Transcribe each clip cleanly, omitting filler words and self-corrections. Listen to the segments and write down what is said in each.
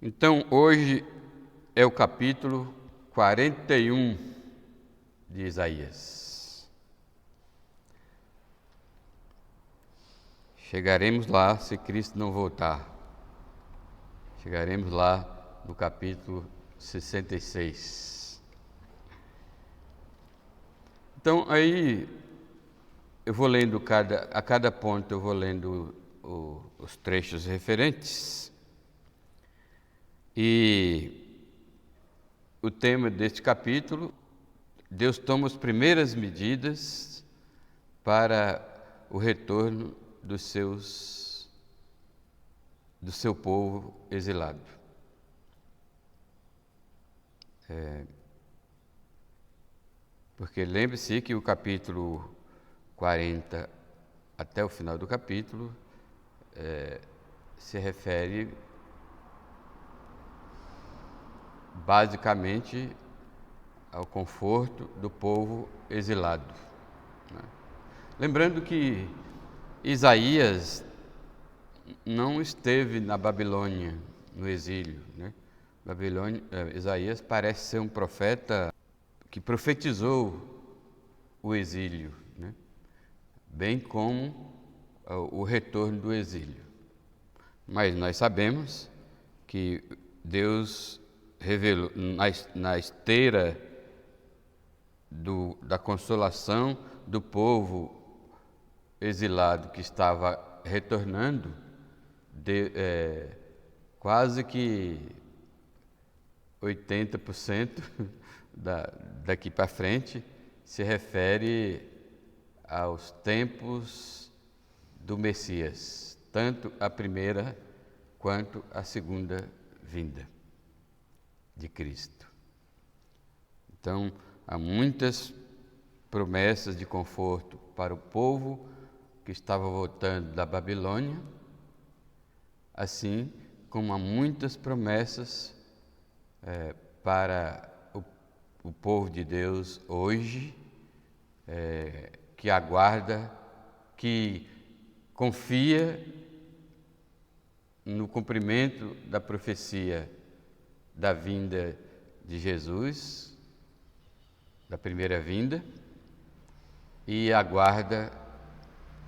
Então, hoje é o capítulo 41 de Isaías. Chegaremos lá se Cristo não voltar. Chegaremos lá no capítulo 66. Então, aí eu vou lendo a cada ponto, eu vou lendo os trechos referentes. E o tema deste capítulo, Deus toma as primeiras medidas para o retorno do seu povo exilado. Porque lembre-se que o capítulo 40 até o final do capítulo se refere basicamente ao conforto do povo exilado. Lembrando que Isaías não esteve na Babilônia, no exílio. Isaías parece ser um profeta que profetizou o exílio, bem como o retorno do exílio. Mas nós sabemos que Deus revelou na esteira da consolação do povo exilado que estava retornando, quase que 80% daqui para frente se refere aos tempos do Messias, tanto a primeira quanto a segunda vinda de Cristo. Então, há muitas promessas de conforto para o povo que estava voltando da Babilônia, assim como há muitas promessas para o povo de Deus hoje, que aguarda, que confia no cumprimento da profecia da vinda de Jesus, da primeira vinda, e aguarda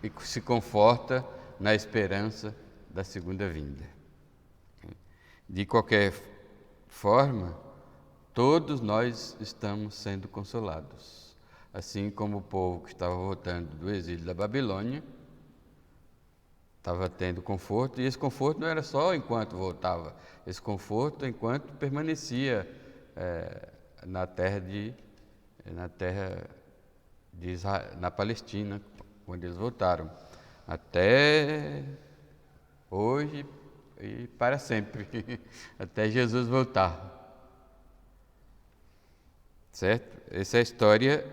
e se conforta na esperança da segunda vinda. De qualquer forma, todos nós estamos sendo consolados, assim como o povo que estava voltando do exílio da Babilônia estava tendo conforto, e esse conforto não era só enquanto voltava, esse conforto enquanto permanecia na terra de Israel, na Palestina, quando eles voltaram, até hoje e para sempre, até Jesus voltar. Certo? Essa é a história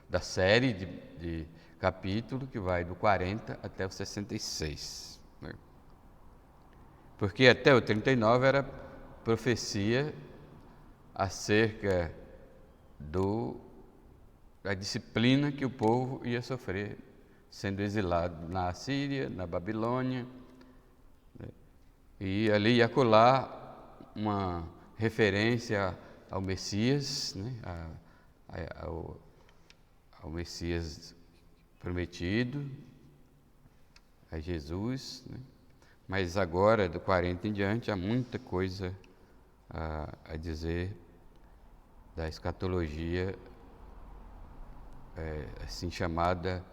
da série de capítulo que vai do 40 até o 66. Porque até o 39 era profecia acerca da disciplina que o povo ia sofrer, sendo exilado na Assíria, na Babilônia, e ali e acolá uma referência ao Messias, ao Messias prometido, a Jesus, Mas agora, do 40 em diante, há muita coisa a dizer da escatologia, assim chamada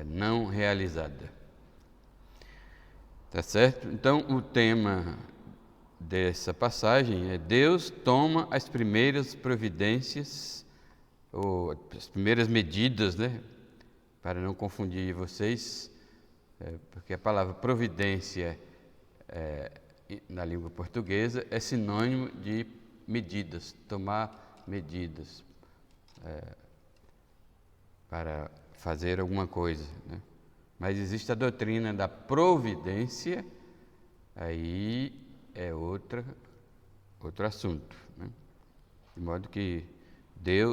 não realizada. Tá certo? Então, o tema dessa passagem é: Deus toma as primeiras providências, ou as primeiras medidas, para não confundir vocês, porque a palavra providência na língua portuguesa é sinônimo de medidas, tomar medidas para fazer alguma coisa, Mas existe a doutrina da providência, aí é outro assunto, De modo que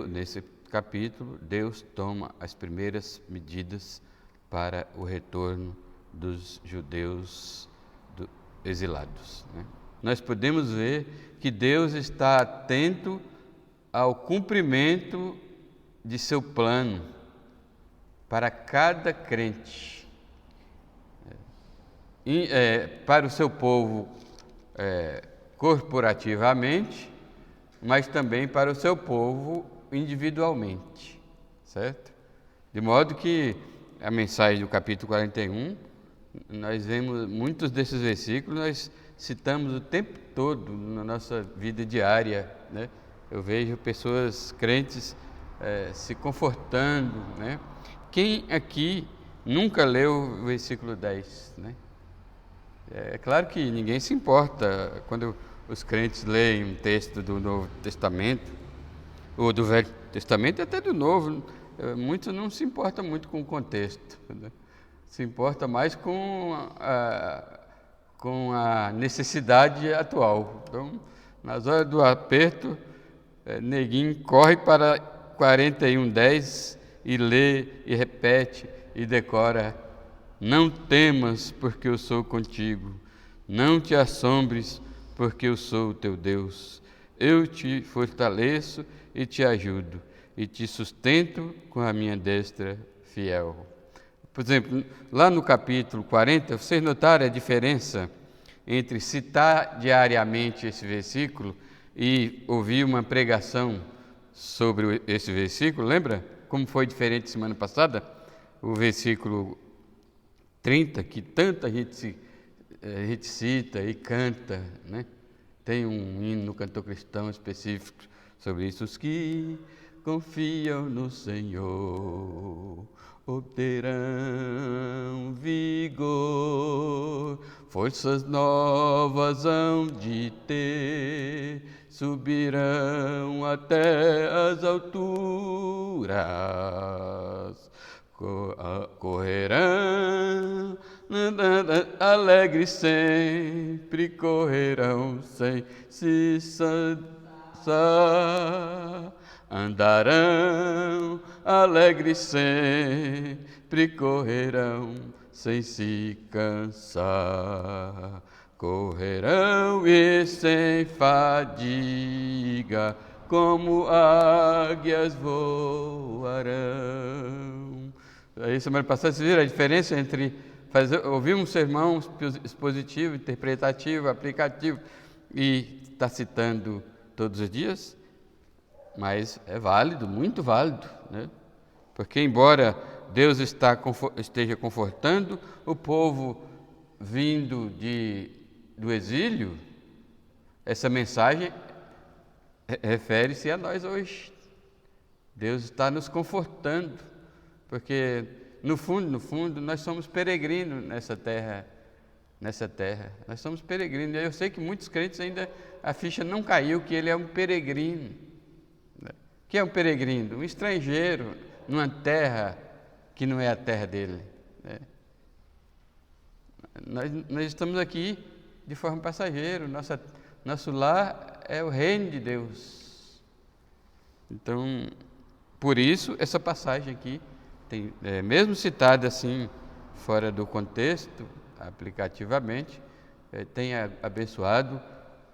nesse capítulo, Deus toma as primeiras medidas para o retorno dos judeus exilados, né? Nós podemos ver que Deus está atento ao cumprimento de seu plano para cada crente, para o seu povo corporativamente, mas também para o seu povo individualmente, certo? De modo que a mensagem do capítulo 41, nós vemos muitos desses versículos, nós citamos o tempo todo na nossa vida diária, né? Eu vejo pessoas crentes se confortando, né? Quem aqui nunca leu o versículo 10, né? É claro que ninguém se importa quando os crentes leem um texto do Novo Testamento, ou do Velho Testamento, até do Novo. Muitos não se importam muito com o contexto, né? Se importa mais com a necessidade atual. Então, nas horas do aperto, neguinho corre para 41:10 e lê e repete e decora: não temas, porque eu sou contigo, não te assombres, porque eu sou o teu Deus. Eu te fortaleço e te ajudo, e te sustento com a minha destra fiel. Por exemplo, lá no capítulo 40, vocês notaram a diferença entre citar diariamente esse versículo e ouvir uma pregação sobre esse versículo? Lembra como foi diferente semana passada? O versículo 30, que tanta gente cita e canta, né? Tem um hino no cantor cristão específico sobre isso. Os que confiam no Senhor obterão vigor, forças novas hão de ter, subirão até as alturas, correrão alegres sempre, correrão sem se cansar. Andarão alegres sempre, correrão sem se cansar. Correrão e sem fadiga, como águias voarão. Aí, semana passada, vocês viram a diferença entre ouvir um sermão expositivo, interpretativo, aplicativo e estar citando todos os dias? Mas é válido, muito válido, né? Porque embora Deus esteja confortando o povo vindo do exílio, essa mensagem refere-se a nós hoje. Deus está nos confortando, porque no fundo, nós somos peregrinos nessa terra. Nós somos peregrinos. Eu sei que muitos crentes ainda a ficha não caiu que ele é um peregrino. O que é um peregrino? Um estrangeiro numa terra que não é a terra dele, né? Nós estamos aqui de forma passageira. Nosso lar é o reino de Deus. Então, por isso, essa passagem aqui, mesmo citada assim, fora do contexto, aplicativamente, tem abençoado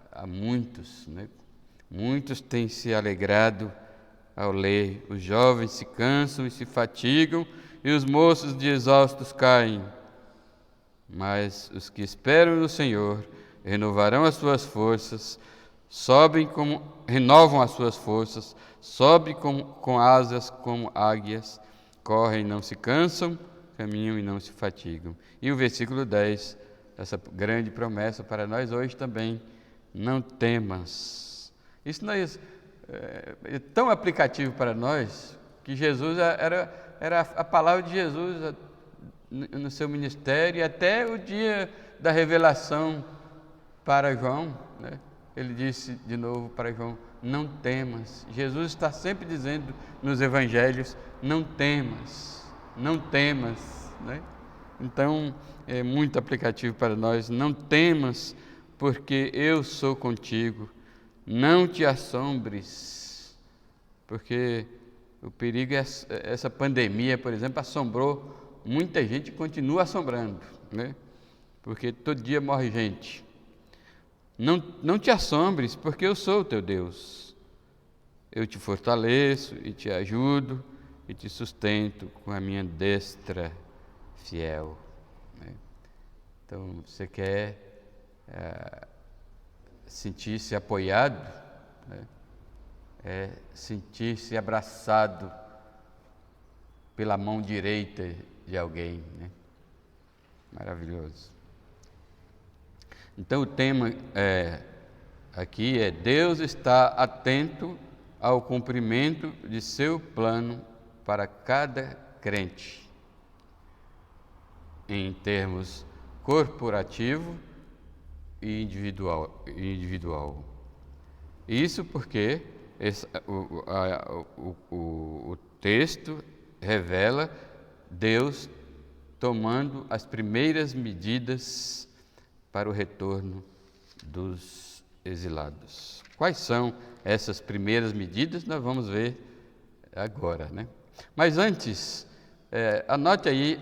a muitos, né? Muitos têm se alegrado ao ler. Os jovens se cansam e se fatigam, e os moços de exaustos caem. Mas os que esperam no Senhor renovarão as suas forças, renovam as suas forças, sobem com asas como águias, correm e não se cansam, caminham e não se fatigam. E o versículo 10, essa grande promessa para nós hoje também: não temas. Isso é tão aplicativo para nós, que Jesus era a palavra de Jesus no seu ministério, até o dia da revelação para João, né? Ele disse de novo para João: não temas. Jesus está sempre dizendo nos evangelhos: não temas, não temas, né? Então, é muito aplicativo para nós. Não temas, porque eu sou contigo. Não te assombres, porque o perigo essa pandemia, por exemplo, assombrou muita gente e continua assombrando, né? Porque todo dia morre gente. Não te assombres, porque eu sou o teu Deus. Eu te fortaleço e te ajudo e te sustento com a minha destra fiel, né? Então, você quer sentir-se apoiado, né? Sentir-se abraçado pela mão direita de alguém, né? Maravilhoso. Então o tema aqui é: Deus está atento ao cumprimento de seu plano para cada crente, em termos corporativo e individual. Isso porque o texto revela Deus tomando as primeiras medidas para o retorno dos exilados. Quais são essas primeiras medidas? Nós vamos ver agora, né? Mas antes, anote aí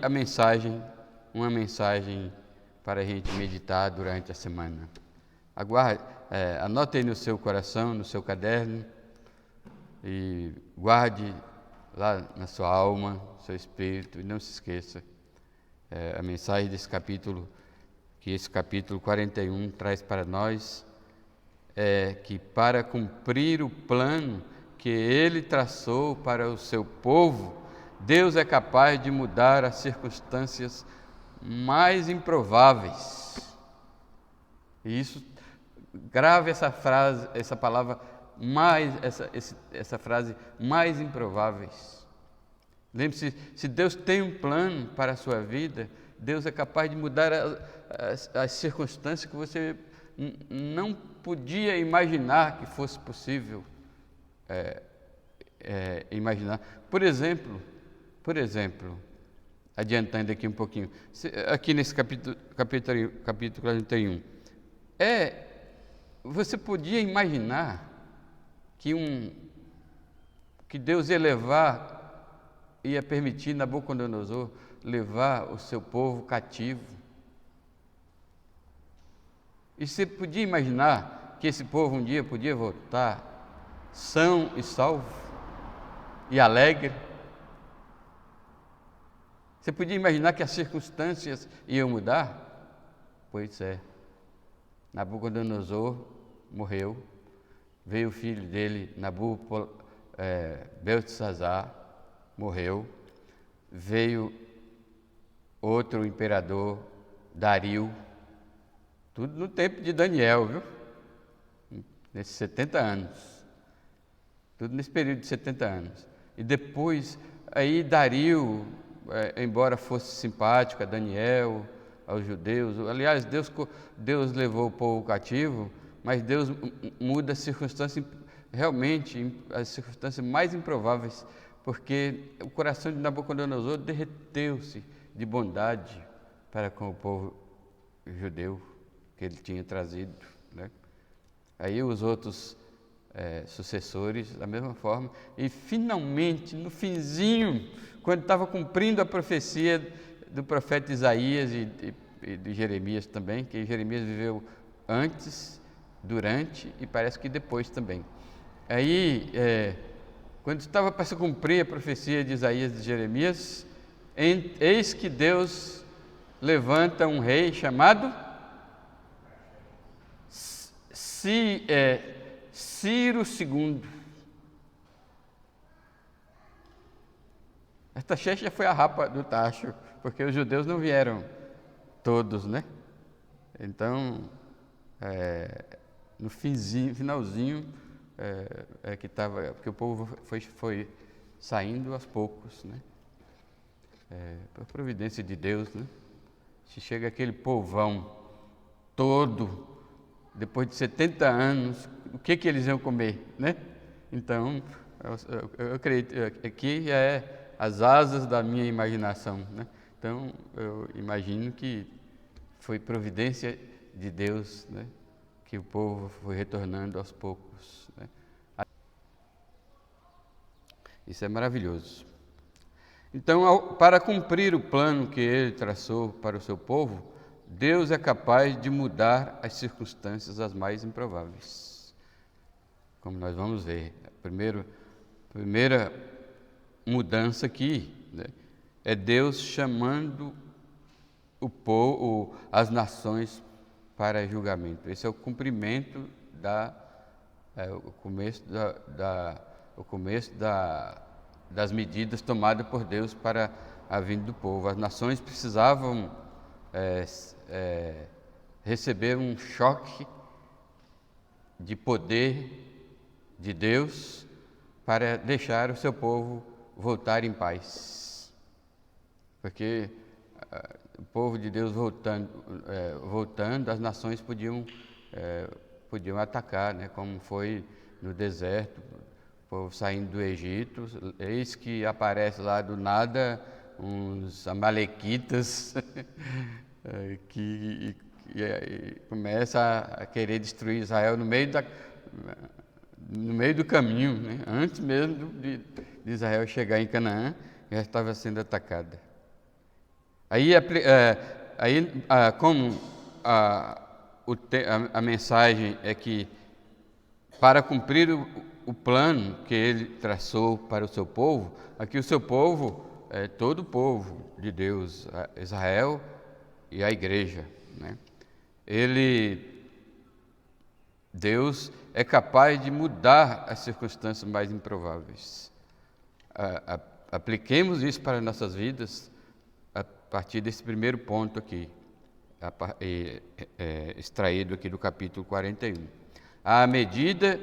uma mensagem para a gente meditar durante a semana. Anote aí no seu coração, no seu caderno, e guarde lá na sua alma, no seu espírito, e não se esqueça a mensagem desse capítulo, que esse capítulo 41 traz para nós, que para cumprir o plano que Ele traçou para o seu povo, Deus é capaz de mudar as circunstâncias mais improváveis. E isso, grave essa frase, essa palavra, essa frase, mais improváveis. Lembre-se, se Deus tem um plano para a sua vida, Deus é capaz de mudar as circunstâncias que você não podia imaginar que fosse possível imaginar. Por exemplo, adiantando aqui um pouquinho, aqui nesse capítulo 41, você podia imaginar que Deus ia permitir Nabucodonosor levar o seu povo cativo? E você podia imaginar que esse povo um dia podia voltar são e salvo e alegre? Você podia imaginar que as circunstâncias iam mudar? Pois é. Nabucodonosor morreu, veio o filho dele, Beltesazar, morreu, veio outro imperador, Dario, tudo no tempo de Daniel, viu? Nesses 70 anos, tudo nesse período de 70 anos. E depois, aí Dario, embora fosse simpático a Daniel, aos judeus, aliás, Deus levou o povo cativo, mas Deus muda as circunstâncias, realmente as circunstâncias mais improváveis, porque o coração de Nabucodonosor derreteu-se de bondade para com o povo judeu que ele tinha trazido, né? Aí os outros sucessores, da mesma forma, e finalmente, no finzinho, quando estava cumprindo a profecia do profeta Isaías e de Jeremias também, que Jeremias viveu antes, durante e parece que depois também. Aí, quando estava para se cumprir a profecia de Isaías e de Jeremias, eis que Deus levanta um rei chamado Ciro II. Esta checha foi a rapa do tacho, porque os judeus não vieram todos, né? Então, no finalzinho, porque o povo foi saindo aos poucos, né? Por providência de Deus, né? Se chega aquele povão todo, depois de 70 anos, o que eles iam comer, né? Então, eu acredito, aqui as asas da minha imaginação, né? Então, eu imagino que foi providência de Deus, né? Que o povo foi retornando aos poucos, né? Isso é maravilhoso. Então, para cumprir o plano que ele traçou para o seu povo, Deus é capaz de mudar as circunstâncias as mais improváveis. Como nós vamos ver, a primeira mudança aqui, né, é Deus chamando o povo, as nações para julgamento. Esse é o cumprimento o começo das medidas tomadas por Deus para a vinda do povo. As nações precisavam receber um choque de poder de Deus para deixar o seu povo voltar em paz. Porque o povo de Deus voltando, as nações podiam atacar, né? Como foi no deserto, o povo saindo do Egito, eis que aparece lá do nada uns amalequitas que começa a querer destruir Israel no meio do caminho, né? Antes mesmo de Israel chegar em Canaã, já estava sendo atacada. Como a mensagem é que para cumprir o plano que ele traçou para o seu povo, aqui o seu povo é todo o povo de Deus, Israel e a igreja, né? Deus é capaz de mudar as circunstâncias mais improváveis. Apliquemos isso para nossas vidas a partir desse primeiro ponto aqui, extraído aqui do capítulo 41. À medida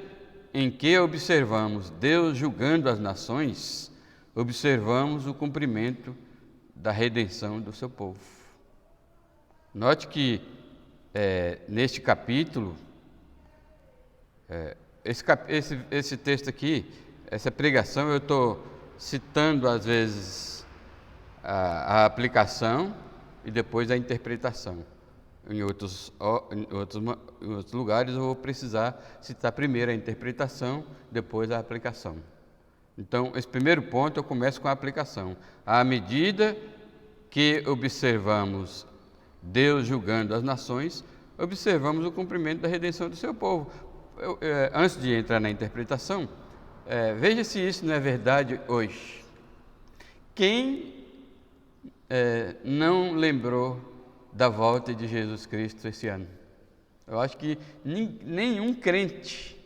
em que observamos Deus julgando as nações, observamos o cumprimento da redenção do seu povo. Note que neste capítulo, esse texto aqui, essa pregação, eu estou citando às vezes a aplicação e depois a interpretação. Em outros lugares eu vou precisar citar primeiro a interpretação, depois a aplicação. Então, esse primeiro ponto eu começo com a aplicação. À medida que observamos Deus julgando as nações, observamos o cumprimento da redenção do seu povo. Antes de entrar na interpretação, veja se isso não é verdade hoje. Quem não lembrou da volta de Jesus Cristo esse ano? Eu acho que nenhum crente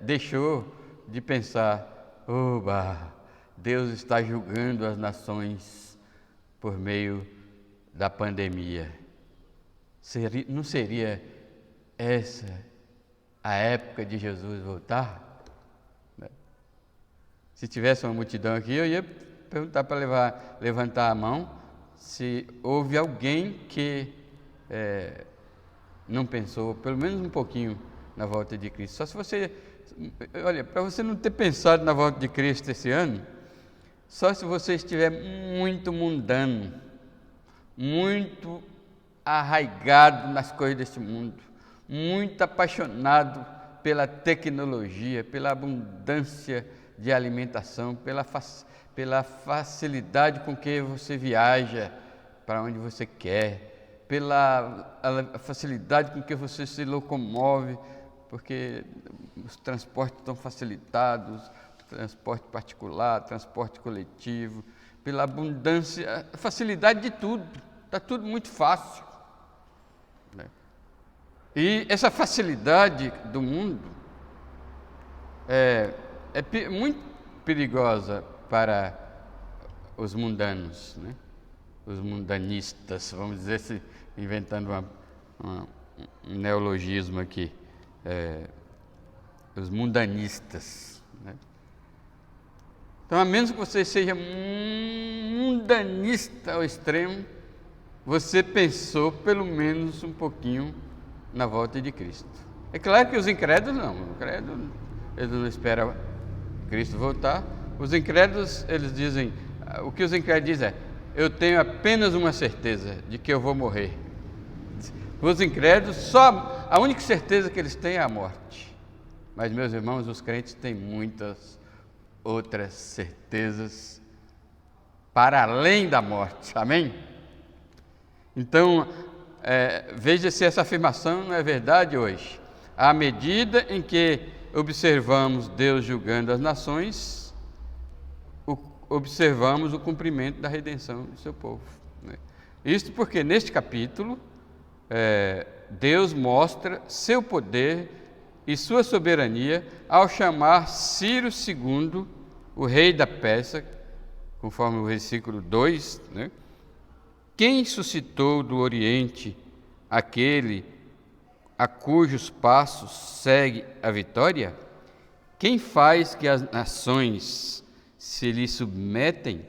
deixou de pensar: oba, Deus está julgando as nações por meio da pandemia. Não seria essa a época de Jesus voltar? Se tivesse uma multidão aqui, eu ia perguntar para levantar a mão se houve alguém que não pensou, pelo menos um pouquinho, na volta de Cristo. Só se você, olha, para você não ter pensado na volta de Cristo esse ano, só se você estiver muito mundano, muito arraigado nas coisas deste mundo, muito apaixonado pela tecnologia, pela abundância de alimentação, pela facilidade com que você viaja para onde você quer, pela facilidade com que você se locomove, porque os transportes estão facilitados, transporte particular, transporte coletivo, pela abundância, a facilidade de tudo, está tudo muito fácil, né? E essa facilidade do mundo é muito perigosa para os mundanos, né? Os mundanistas, vamos dizer, se inventando um neologismo aqui, os mundanistas, né? Então, a menos que você seja mundanista ao extremo, você pensou pelo menos um pouquinho na volta de Cristo. É claro que os incrédulos não, eles não esperam Cristo voltar. Os incrédulos, eles dizem, o que os incrédulos dizem eu tenho apenas uma certeza de que eu vou morrer. Os incrédulos, a única certeza que eles têm é a morte. Mas, meus irmãos, os crentes têm muitas outras certezas para além da morte. Amém? Então, veja se essa afirmação não é verdade hoje. À medida em que observamos Deus julgando as nações, observamos o cumprimento da redenção do seu povo. Isto porque neste capítulo, Deus mostra seu poder e sua soberania ao chamar Ciro II, o rei da Pérsia, conforme o versículo 2, né? Quem suscitou do Oriente aquele a cujos passos segue a vitória? Quem faz que as nações se lhe submetem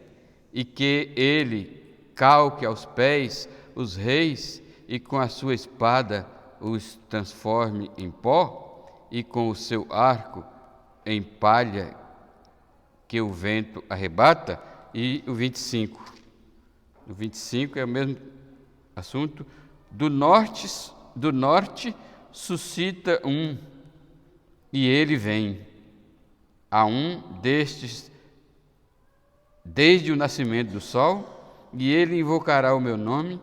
e que ele calque aos pés os reis e com a sua espada os transforme em pó e com o seu arco em palha que o vento arrebata? E o 25. O 25 é o mesmo assunto. Do norte suscita um, e ele vem. A um destes desde o nascimento do sol, e ele invocará o meu nome,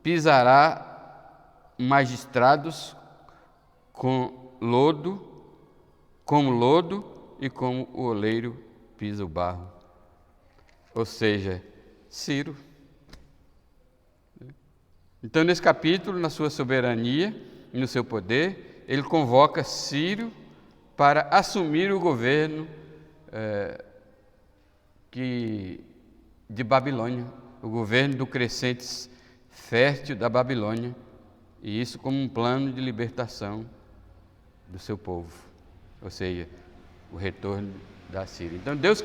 pisará magistrados como lodo, e como o oleiro pisa o barro. Ou seja, Ciro. Então, nesse capítulo, na sua soberania e no seu poder, ele convoca Ciro para assumir o governo de Babilônia, o governo do crescente fértil da Babilônia, e isso como um plano de libertação do seu povo, ou seja, o retorno da Síria. Então Deus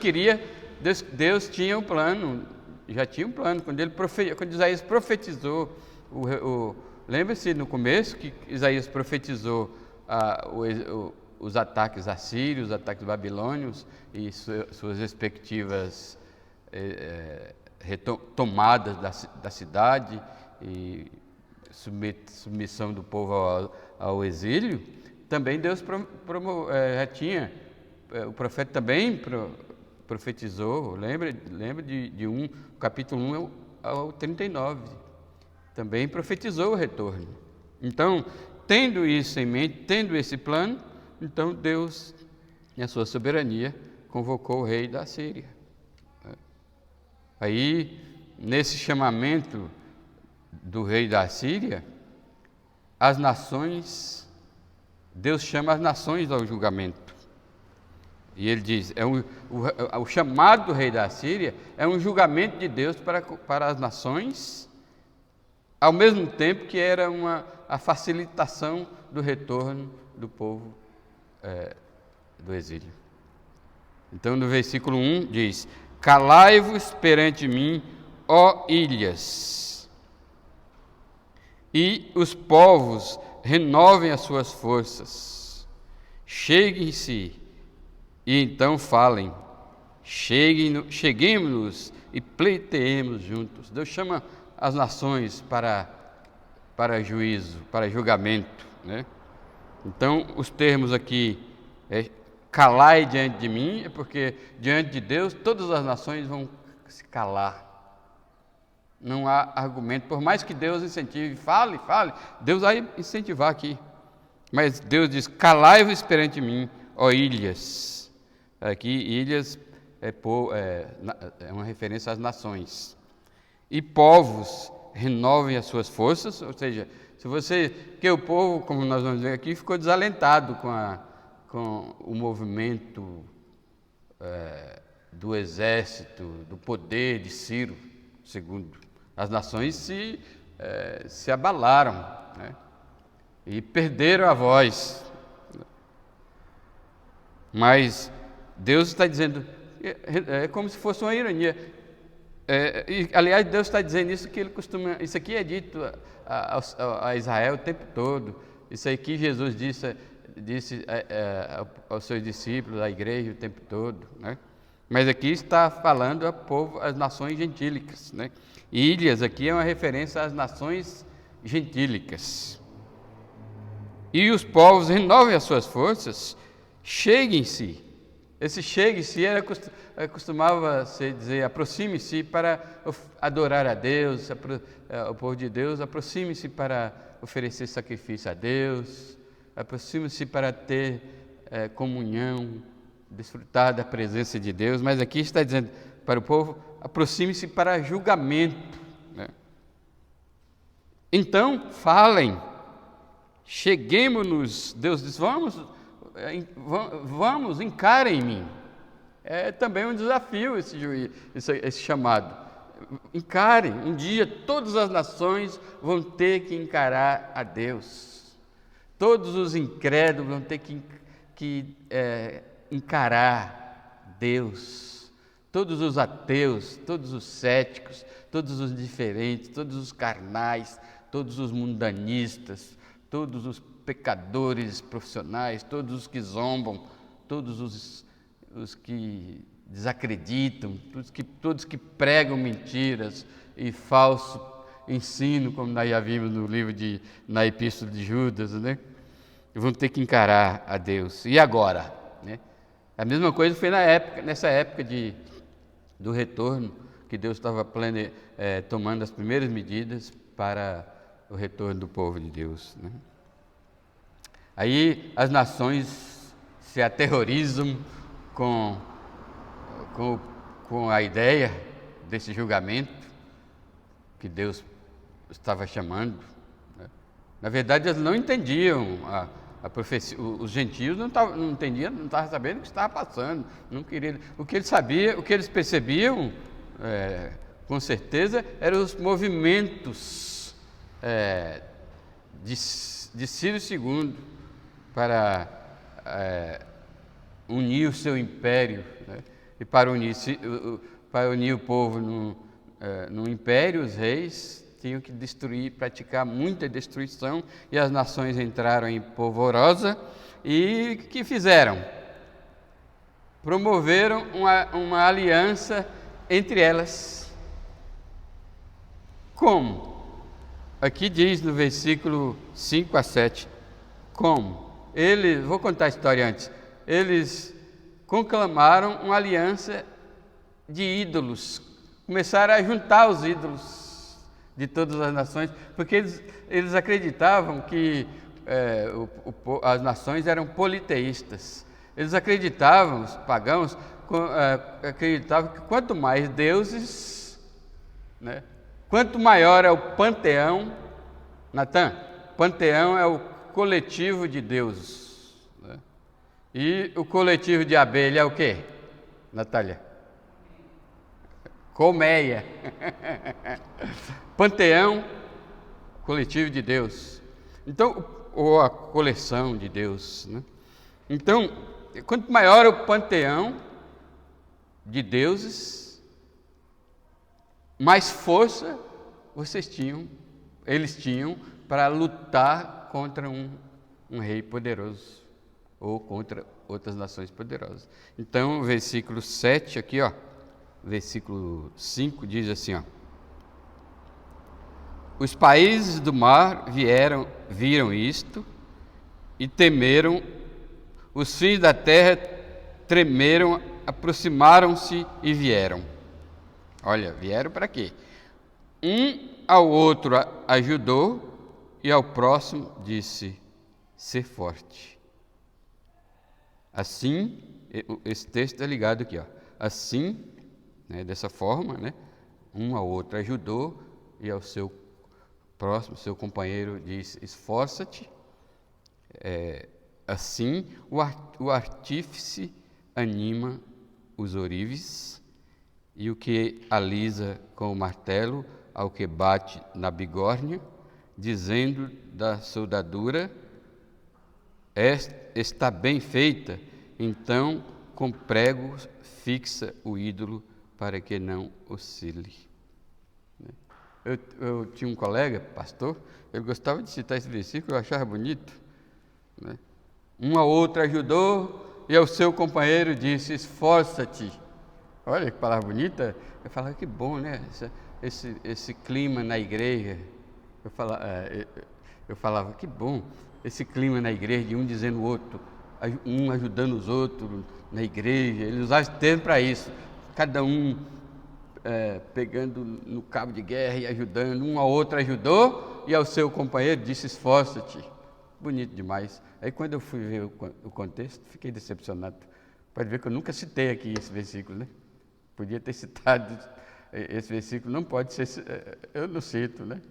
tinha um plano, já tinha um plano, quando Isaías profetizou, lembra-se no começo que Isaías profetizou os ataques assírios, os ataques babilônios e suas respectivas tomadas da cidade e submissão do povo ao exílio. Também Deus já tinha, o profeta também profetizou, lembra de capítulo 1 ao 39, também profetizou o retorno. Então, tendo isso em mente, tendo esse plano, então Deus, em sua soberania, convocou o rei da Síria. Aí, nesse chamamento do rei da Síria, as nações, Deus chama as nações ao julgamento. E ele diz, o chamado do rei da Síria é um julgamento de Deus para as nações, ao mesmo tempo que era a facilitação do retorno do povo do exílio. Então, no versículo 1 diz: calai-vos perante mim, ó ilhas, e os povos renovem as suas forças. Cheguem-se e então falem. Cheguemos-nos e pleiteemos juntos. Deus chama as nações para juízo, para julgamento, né? Então, os termos aqui, calai diante de mim, é porque diante de Deus todas as nações vão se calar. Não há argumento, por mais que Deus incentive, fale, Deus vai incentivar aqui. Mas Deus diz, calai-vos perante mim, ó ilhas. Aqui, ilhas é uma referência às nações. E povos renovem as suas forças, ou seja, que o povo, como nós vamos ver aqui, ficou desalentado com o movimento do exército, do poder de Ciro II. As nações se abalaram, né? E perderam a voz. Mas Deus está dizendo, é como se fosse uma ironia. Aliás, Deus está dizendo isso que ele costuma. Isso aqui é dito a Israel o tempo todo. Isso aqui Jesus disse aos seus discípulos, à igreja o tempo todo, né? Mas aqui está falando às nações gentílicas, né? Ilhas aqui é uma referência às nações gentílicas. E os povos renovem as suas forças, cheguem-se Esse chegue-se costumava se dizer, aproxime-se para adorar a Deus, o povo de Deus, aproxime-se para oferecer sacrifício a Deus, aproxime-se para ter comunhão, desfrutar da presença de Deus, mas aqui está dizendo para o povo, aproxime-se para julgamento, né? Então, falem, cheguemo-nos, Deus diz, vamos, encarem-me. É também um desafio esse chamado. Encarem, um dia todas as nações vão ter que encarar a Deus. Todos os incrédulos vão ter que encarar Deus. Todos os ateus, todos os céticos, todos os indiferentes, todos os carnais, todos os mundanistas, todos os pecadores profissionais, todos os que zombam, todos os que desacreditam, todos que pregam mentiras e falso ensino, como nós já vimos no livro na Epístola de Judas, né? Vão ter que encarar a Deus. E agora? Né? A mesma coisa foi nessa época do retorno, que Deus estava tomando as primeiras medidas para o retorno do povo de Deus, né? Aí as nações se aterrorizam com a ideia desse julgamento que Deus estava chamando, né? Na verdade, eles não entendiam a profecia, os gentios não entendiam, não estavam sabendo o que estava passando, não queriam. O que eles percebiam, com certeza, eram os movimentos de Ciro II para unir o seu império, né? E para unir o povo no império, os reis tinham que praticar muita destruição, e as nações entraram em polvorosa, e o que fizeram? Promoveram uma aliança entre elas. Como? Aqui diz no versículo 5 a 7, como? Vou contar a história antes. Eles conclamaram uma aliança de ídolos, começaram a juntar os ídolos de todas as nações, porque eles acreditavam que as nações eram politeístas. Eles acreditavam, os pagãos, acreditavam que quanto mais deuses, né, quanto maior é o panteão. Natan, panteão é o coletivo de deuses, né? E o coletivo de Abel é o quê, Natália? Colmeia. Panteão, coletivo de Deus. Então, ou a coleção de Deus, né? Então, quanto maior o panteão de deuses, mais força eles tinham para lutar contra um rei poderoso ou contra outras nações poderosas. Então, versículo 7 aqui, versículo 5 diz assim, os países do mar viram isto e temeram, os fins da terra tremeram, aproximaram-se e vieram. Olha, vieram para quê? Um ao outro ajudou e ao próximo disse, ser forte. Assim, esse texto é ligado aqui, assim, né, dessa forma, né, um ao outro ajudou e ao seu próximo, seu companheiro disse, esforça-te. Assim, o artífice anima os ourives, e o que alisa com o martelo ao que bate na bigorna, dizendo da soldadura, está bem feita, então com prego fixa o ídolo para que não oscile. Eu tinha um colega, pastor, ele gostava de citar esse versículo, eu achava bonito, né? Um ao outro ajudou e ao seu companheiro disse, esforça-te. Olha que palavra bonita. Eu falava, que bom, né? Esse clima na igreja. Eu falava, que bom, esse clima na igreja de um dizendo o outro, um ajudando os outros na igreja. Ele usava esse termo para isso. Cada um pegando no cabo de guerra e ajudando. Um ao outro ajudou e ao seu companheiro disse: esforça-te. Bonito demais. Aí quando eu fui ver o contexto, fiquei decepcionado. Pode ver que eu nunca citei aqui esse versículo, né? Podia ter citado esse versículo, não pode ser, eu não cito, né?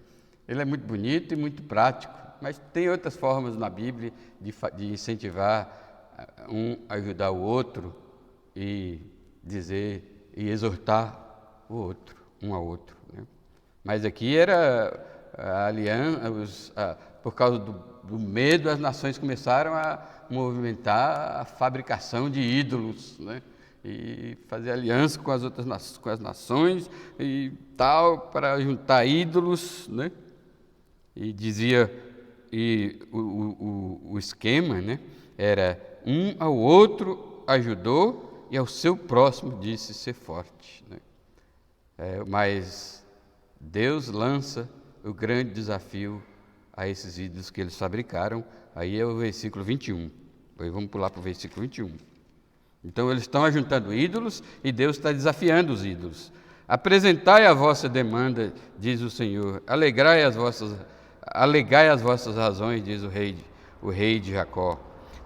Ele é muito bonito e muito prático, mas tem outras formas na Bíblia de incentivar um a ajudar o outro e dizer e exortar o outro, um ao outro, né? Mas aqui era a aliança, por causa do medo, as nações começaram a movimentar a fabricação de ídolos, né? E fazer aliança com as outras com as nações e tal, para juntar ídolos, né? E dizia, o esquema, né, era um ao outro ajudou e ao seu próximo disse ser forte, né? Mas Deus lança o grande desafio a esses ídolos que eles fabricaram. Aí é o versículo 21. Aí vamos pular para o versículo 21. Então eles estão ajuntando ídolos e Deus está desafiando os ídolos. Apresentai a vossa demanda, diz o Senhor, alegai as vossas razões, diz o rei de Jacó.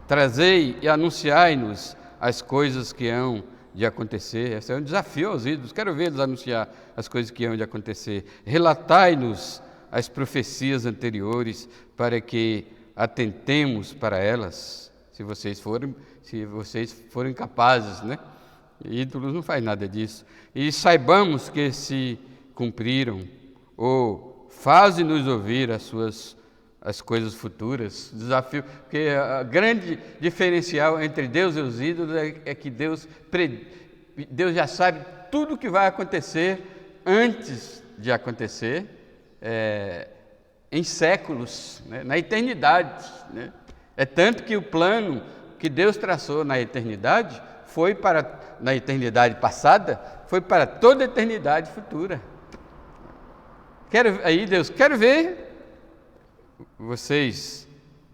Trazei e anunciai-nos as coisas que hão de acontecer. Esse é um desafio aos ídolos, quero ver eles anunciar as coisas que hão de acontecer. Relatai-nos as profecias anteriores, para que atentemos para elas, se vocês forem capazes, né? Ídolos não faz nada disso. E saibamos que se cumpriram, ou faze-nos ouvir as coisas futuras. Desafio, porque a grande diferencial entre Deus e os ídolos é que Deus já sabe tudo o que vai acontecer antes de acontecer, em séculos, né? Na eternidade, né? É tanto que o plano que Deus traçou na eternidade na eternidade passada, foi para toda a eternidade futura. Quero ver vocês.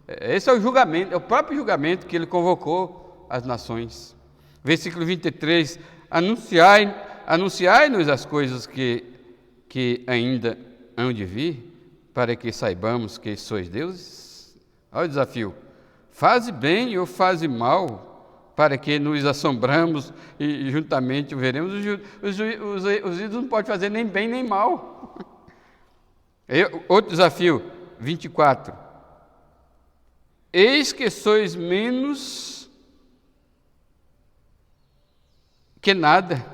Esse é o julgamento, é o próprio julgamento que ele convocou as nações. Versículo 23, anunciai-nos as coisas que ainda hão de vir, para que saibamos que sois deuses. Olha o desafio. Faze bem ou faze mal, para que nos assombramos e juntamente veremos. Os ídolos não podem fazer nem bem nem mal. Outro desafio, 24. Eis que sois menos que nada.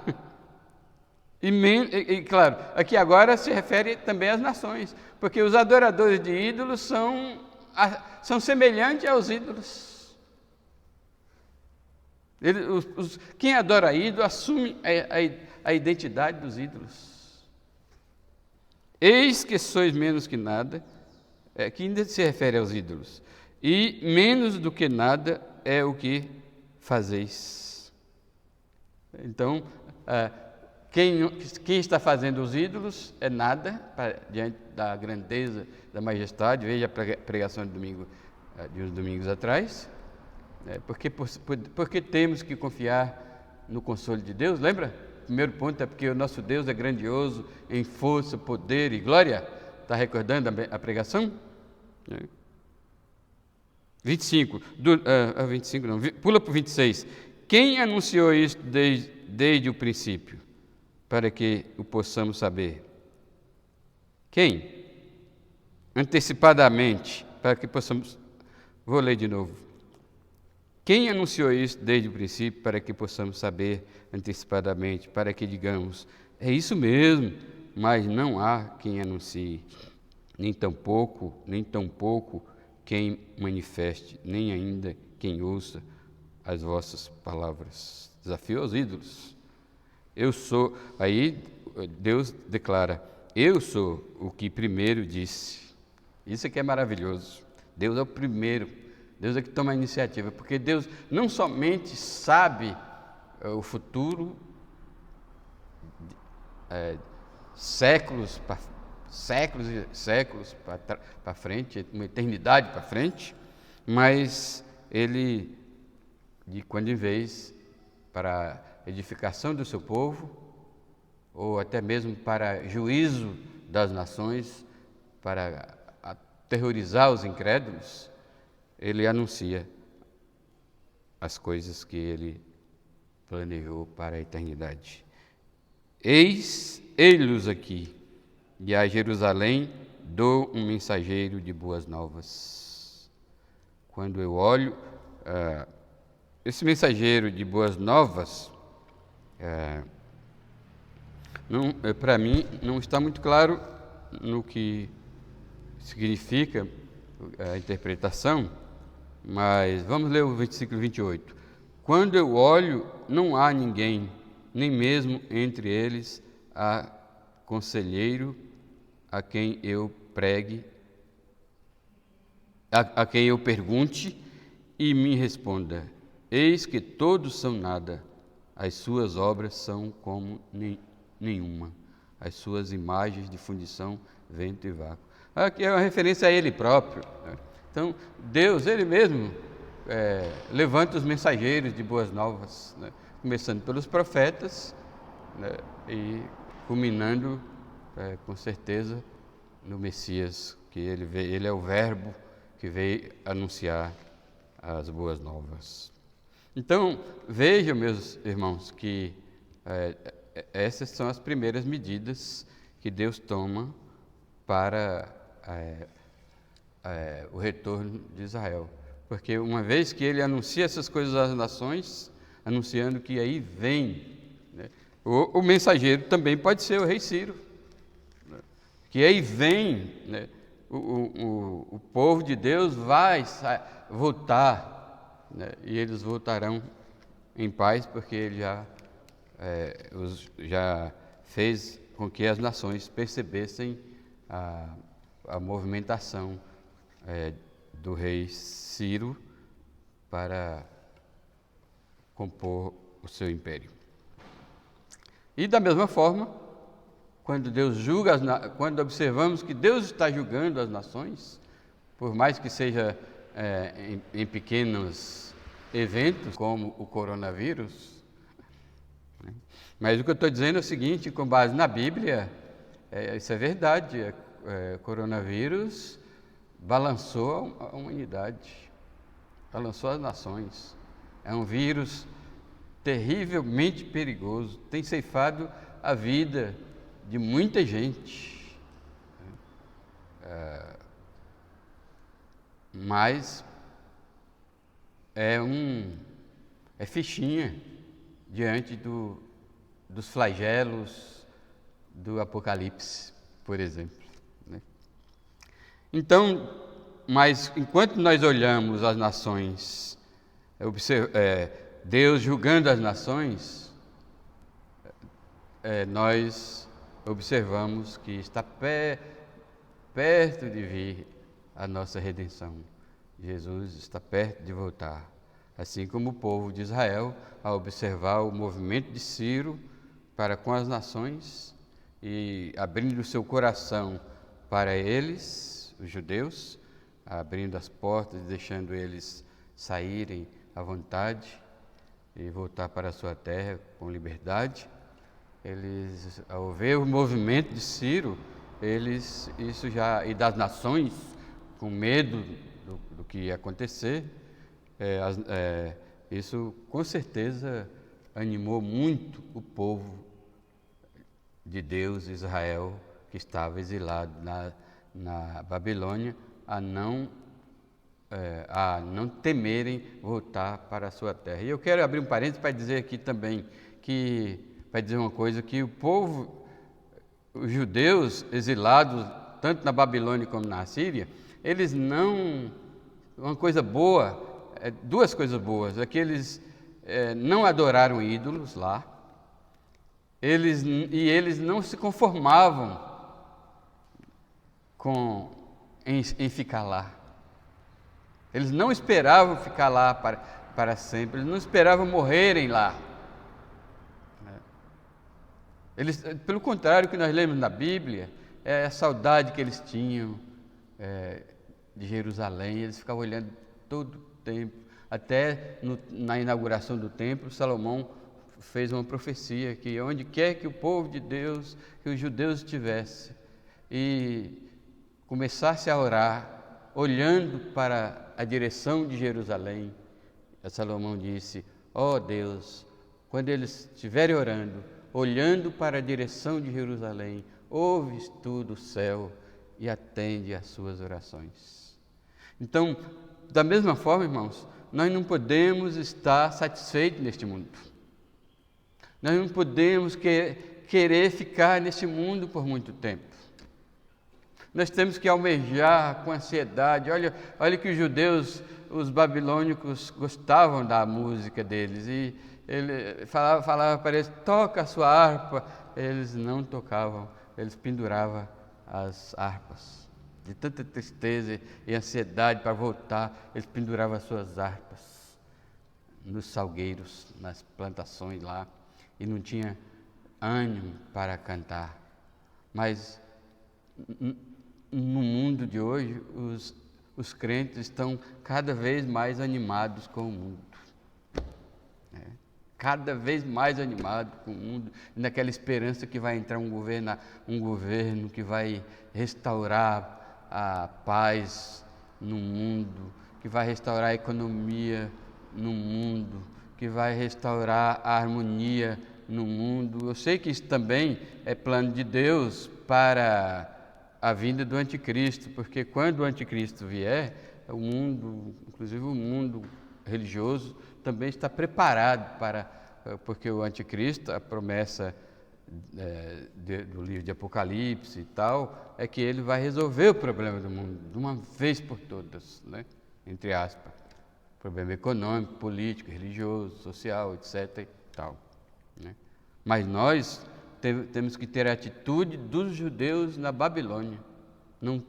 E claro, aqui agora se refere também às nações, porque os adoradores de ídolos são semelhantes aos ídolos. Quem adora ídolo assume a identidade dos ídolos. Eis que sois menos que nada, que ainda se refere aos ídolos, e menos do que nada é o que fazeis. Então, quem está fazendo os ídolos é nada diante da grandeza, da majestade. Veja a pregação de uns domingos atrás. Porque temos que confiar no consolo de Deus, lembra? O primeiro ponto é porque o nosso Deus é grandioso em força, poder e glória. Está recordando a pregação? 25, 25 não, pula para o 26. Quem anunciou isso desde o princípio, para que o possamos saber? Quem? Antecipadamente, para que possamos... Vou ler de novo. Quem anunciou isso desde o princípio, para que possamos saber antecipadamente, para que digamos, é isso mesmo, mas não há quem anuncie, nem tampouco quem manifeste, nem ainda quem ouça as vossas palavras. Desafio aos ídolos. Aí Deus declara, eu sou o que primeiro disse. Isso aqui é maravilhoso. Deus é o primeiro. Deus é que toma a iniciativa, porque Deus não somente sabe o futuro, séculos e séculos para frente, uma eternidade para frente, mas Ele de quando em vez, para edificação do seu povo, ou até mesmo para juízo das nações, para aterrorizar os incrédulos, ele anuncia as coisas que ele planejou para a eternidade. Eis eles aqui, e a Jerusalém dou um mensageiro de boas novas. Quando eu olho, esse mensageiro de boas novas, para mim, não está muito claro no que significa a interpretação, mas vamos ler o versículo 28. Quando eu olho, não há ninguém, nem mesmo entre eles há conselheiro a quem eu pregue, a quem eu pergunte e me responda. Eis que todos são nada, as suas obras são como nenhuma, as suas imagens de fundição, vento e vácuo. Aqui é uma referência a ele próprio, né? Então, Deus, ele mesmo, levanta os mensageiros de boas novas, né? Começando pelos profetas, né? E culminando, com certeza, no Messias, que ele é o verbo que veio anunciar as boas novas. Então, vejam, meus irmãos, que essas são as primeiras medidas que Deus toma para o retorno de Israel. Porque uma vez que ele anuncia essas coisas às nações, anunciando que aí vem, né? O mensageiro também pode ser o rei Ciro, né? Que aí vem, né? O povo de Deus vai voltar, né? E eles voltarão em paz, porque ele já fez com que as nações percebessem a movimentação do rei Ciro para compor o seu império. E da mesma forma, quando Deus julga, quando observamos que Deus está julgando as nações, por mais que seja em pequenos eventos, como o coronavírus, né? Mas o que eu estou dizendo é o seguinte, com base na Bíblia, isso é verdade, o coronavírus balançou a humanidade, balançou as nações. É um vírus terrivelmente perigoso, tem ceifado a vida de muita gente, mas é fichinha diante dos flagelos do Apocalipse, por exemplo, né? Então, mas enquanto nós olhamos as nações, Deus julgando as nações, nós observamos que está perto de vir a nossa redenção. Jesus está perto de voltar. Assim como o povo de Israel, ao observar o movimento de Ciro para com as nações e abrindo o seu coração para eles, os judeus, abrindo as portas e deixando eles saírem à vontade e voltar para a sua terra com liberdade, eles, ao ver o movimento de Ciro, e das nações, com medo do que ia acontecer, isso com certeza animou muito o povo de Deus, Israel, que estava exilado na Babilônia, a não temerem voltar para a sua terra. E eu quero abrir um parênteses para dizer aqui também, para dizer uma coisa, que o povo, os judeus exilados, tanto na Babilônia como na Síria, eles uma coisa boa, duas coisas boas, é que eles não adoraram ídolos lá, eles não se conformavam em ficar lá. Eles não esperavam ficar lá para sempre, eles não esperavam morrerem lá. Pelo contrário, o que nós lemos na Bíblia é a saudade que eles tinham de Jerusalém. Eles ficavam olhando todo o tempo Até na inauguração do templo, Salomão fez uma profecia que onde quer que o povo de Deus, que os judeus estivessem e começasse a orar, olhando para a direção de Jerusalém, Salomão disse: ó Deus, quando eles estiverem orando, olhando para a direção de Jerusalém, ouves tu do céu e atende às suas orações. Então, da mesma forma, irmãos, nós não podemos estar satisfeitos neste mundo. Nós não podemos querer ficar neste mundo por muito tempo. Nós temos que almejar com ansiedade. Olha que os judeus, os babilônicos, gostavam da música deles. E ele falava para eles: toca a sua harpa. Eles não tocavam, eles penduravam as harpas. De tanta tristeza e ansiedade para voltar, eles penduravam as suas harpas nos salgueiros, nas plantações lá, e não tinha ânimo para cantar. Mas no mundo de hoje, os crentes estão cada vez mais animados com o mundo. Cada vez mais animados com o mundo, naquela esperança que vai entrar um governo que vai restaurar a paz no mundo, que vai restaurar a economia no mundo, que vai restaurar a harmonia no mundo. Eu sei que isso também é plano de Deus para a vinda do anticristo, porque quando o anticristo vier, o mundo, inclusive o mundo religioso, também está preparado porque o anticristo, a promessa do livro de Apocalipse e tal, é que ele vai resolver o problema do mundo de uma vez por todas, né? Entre aspas, problema econômico, político, religioso, social, etc. e tal, né? Mas nós temos que ter a atitude dos judeus na Babilônia, não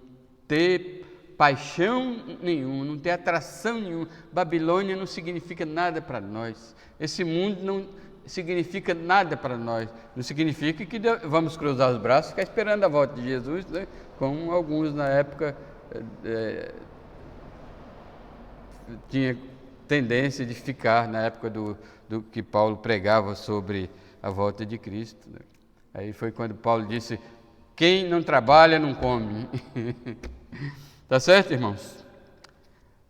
ter paixão nenhuma, não ter atração nenhuma. Babilônia não significa nada para nós, esse mundo não significa nada para nós, não significa que vamos cruzar os braços e ficar esperando a volta de Jesus, né? Como alguns na época tinha tendência de ficar, na época do que Paulo pregava sobre a volta de Cristo, né? Aí foi quando Paulo disse: quem não trabalha não come. Tá certo, irmãos?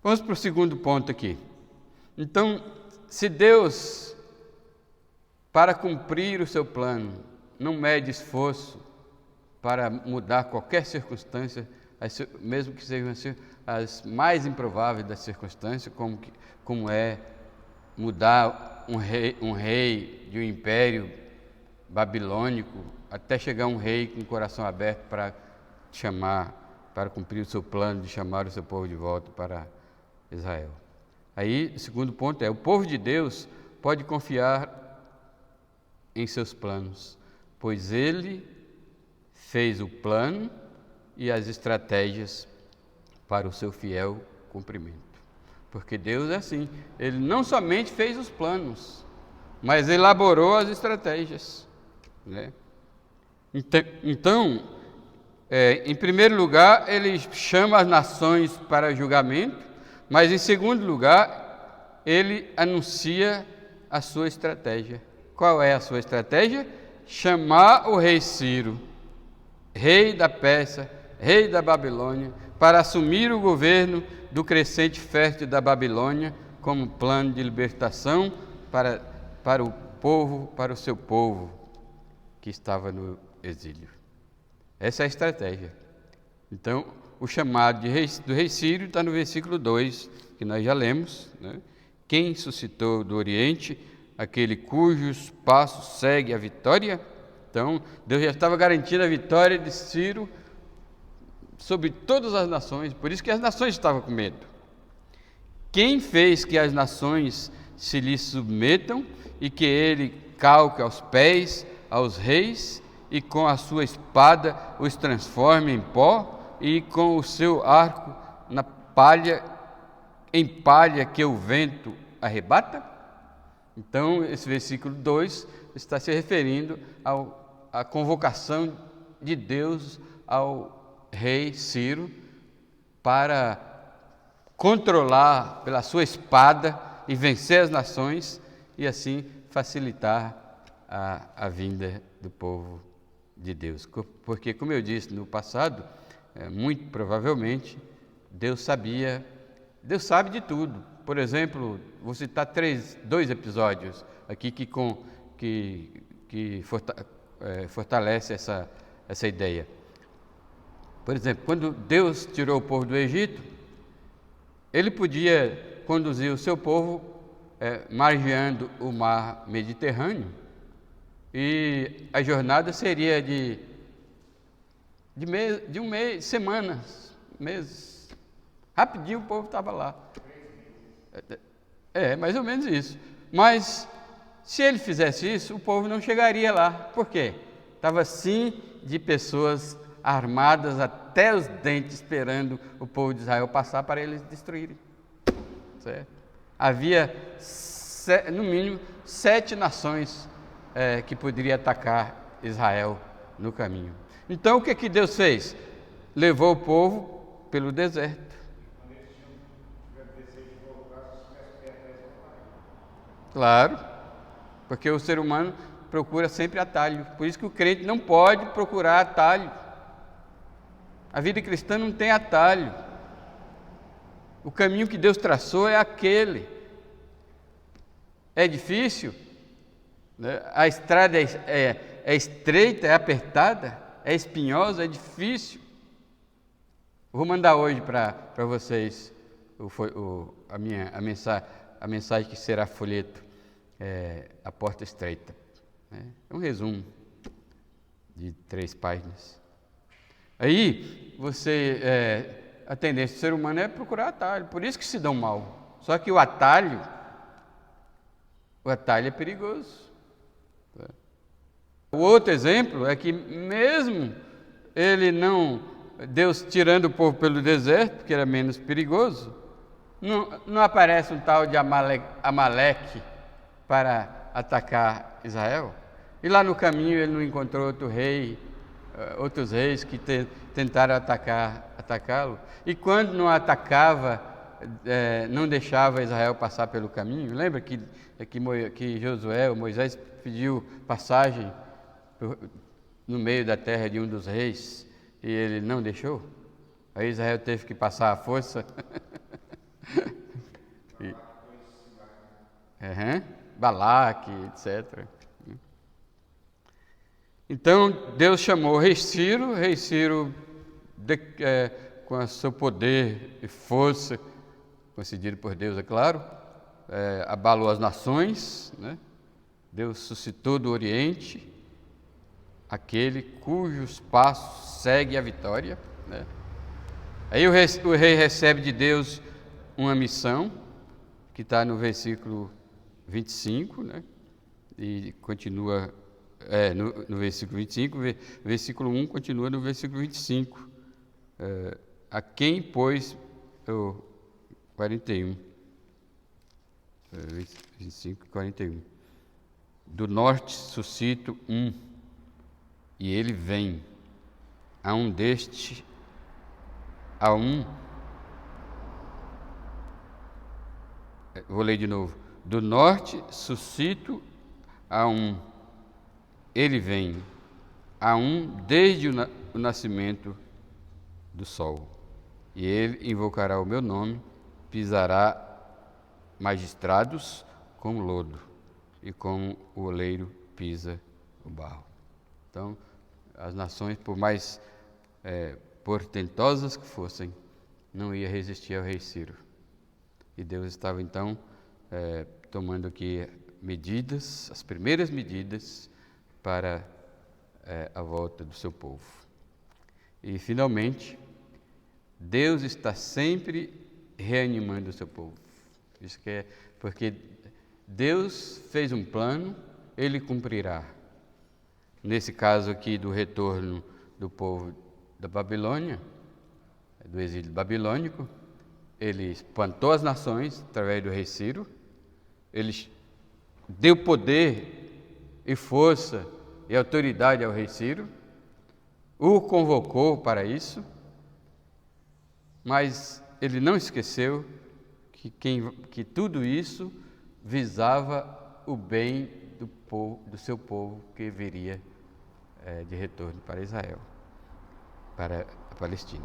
Vamos para o segundo ponto aqui. Então, se Deus, para cumprir o seu plano, não mede esforço para mudar qualquer circunstância, mesmo que sejam as mais improváveis das circunstâncias, como é mudar um rei de um império babilônico, até chegar um rei com o coração aberto para cumprir o seu plano de chamar o seu povo de volta para Israel. Aí, o segundo ponto é: o povo de Deus pode confiar em seus planos, pois ele fez o plano e as estratégias para o seu fiel cumprimento. Porque Deus é assim, ele não somente fez os planos, mas elaborou as estratégias, né? Então, em primeiro lugar, ele chama as nações para julgamento, mas em segundo lugar, ele anuncia a sua estratégia. Qual é a sua estratégia? Chamar o rei Ciro, rei da Pérsia, rei da Babilônia, para assumir o governo do crescente fértil da Babilônia como plano de libertação para o povo, para o seu povo que estava no exílio. Essa é a estratégia. Então, o chamado do rei Ciro está no versículo 2, que nós já lemos, né? Quem suscitou do Oriente, aquele cujos passos segue a vitória. Então, Deus já estava garantindo a vitória de Ciro sobre todas as nações, por isso que as nações estavam com medo. Quem fez que as nações se lhe submetam e que ele calque aos pés aos reis e com a sua espada os transforme em pó e com o seu arco em palha que o vento arrebata? Então, esse versículo 2 está se referindo à convocação de Deus ao rei Ciro para controlar pela sua espada e vencer as nações e assim facilitar a vinda do povo de Deus. Porque, como eu disse no passado, muito provavelmente Deus sabe de tudo. Por exemplo, vou citar dois episódios aqui que fortalece essa ideia. Por exemplo, quando Deus tirou o povo do Egito, Ele podia conduzir o seu povo margeando o mar Mediterrâneo, e a jornada seria de um mês, semanas, meses. Rapidinho o povo estava lá. Mais ou menos isso. Mas se ele fizesse isso, o povo não chegaria lá. Por quê? Estava sim de pessoas armadas até os dentes, esperando o povo de Israel passar para eles destruírem. Certo? Havia, no mínimo, 7 nações que poderiam atacar Israel no caminho. Então, o que Deus fez? Levou o povo pelo deserto. Claro, porque o ser humano procura sempre atalho. Por isso que o crente não pode procurar atalho. A vida cristã não tem atalho. O caminho que Deus traçou é aquele. É difícil, né? A estrada é estreita, é apertada, é espinhosa, é difícil. Vou mandar hoje para vocês a mensagem que será folheto, A Porta Estreita. É um resumo de 3 páginas. Aí, a tendência do ser humano é procurar atalho, por isso que se dão mal. Só que o atalho é perigoso. O outro exemplo é que mesmo Deus tirando o povo pelo deserto, porque era menos perigoso, não aparece um tal de Amaleque para atacar Israel. E lá no caminho ele não encontrou outros reis que tentaram atacá-lo. E quando não atacava, não deixava Israel passar pelo caminho. Lembra que Moisés pediu passagem no meio da terra de um dos reis e ele não deixou? Aí Israel teve que passar à força. Balaque, etc. Então Deus chamou rei Ciro, com o seu poder e força, concedido por Deus, é claro, abalou as nações, né? Deus suscitou do Oriente aquele cujos passos segue a vitória, né? Aí o rei recebe de Deus uma missão, que está no versículo 25, né? E continua no versículo 25, versículo 1 continua no versículo 25. A quem, pois, 41, 25 e 41. Do norte suscito e ele vem. Vou ler de novo. Do norte suscito ele vem, desde o nascimento do sol. E ele invocará o meu nome, pisará magistrados como lodo, e como o oleiro pisa o barro. Então, as nações, por mais portentosas que fossem, não ia resistir ao rei Ciro. E Deus estava, então, tomando aqui as primeiras medidas para a volta do seu povo. E, finalmente, Deus está sempre reanimando o seu povo. Isso que é porque Deus fez um plano, Ele cumprirá. Nesse caso aqui do retorno do povo da Babilônia, do exílio babilônico, Ele espantou as nações através do rei Ciro, Ele deu poder e força e autoridade ao rei Ciro, o convocou para isso, mas ele não esqueceu que tudo isso visava o bem do seu povo que viria de retorno para Israel, para a Palestina.